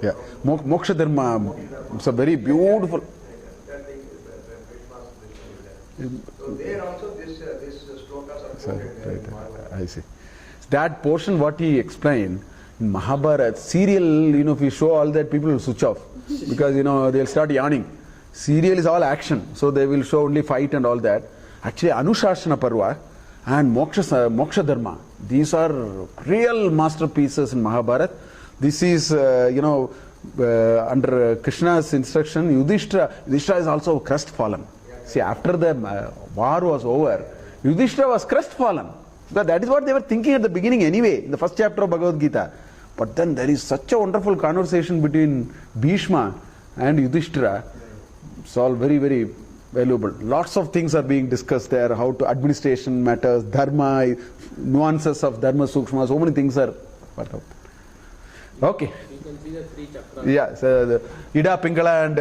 Yeah, Moksha Dharma. It's a very beautiful. So there also this slokas are quoted. Right. I see. That portion what he explained in Mahabharata, serial, if you show all that, people will switch off. Because, they'll start yawning. Serial is all action. So they will show only fight and all that. Actually, Anushasana Parva and Moksha Dharma, these are real masterpieces in Mahabharata. This is, under Krishna's instruction, Yudhishthira is also crestfallen. See, after the war was over, Yudhishthira was crestfallen. But that is what they were thinking at the beginning anyway, in the first chapter of Bhagavad Gita. But then there is such a wonderful conversation between Bhishma and Yudhishthira. It's all very, very valuable. Lots of things are being discussed there, how to administration matters, dharma, nuances of dharma sukshma, so many things are part of. Okay. You can see the 3 chakras. Yeah, so the Ida, Pingala and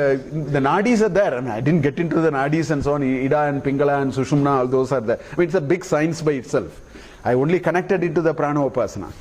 the Nadis are there. I mean, I didn't get into the Nadis and so on. Ida and Pingala and Sushumna, all those are there. I mean, it's a big science by itself. I only connected it to the Prana Upasana.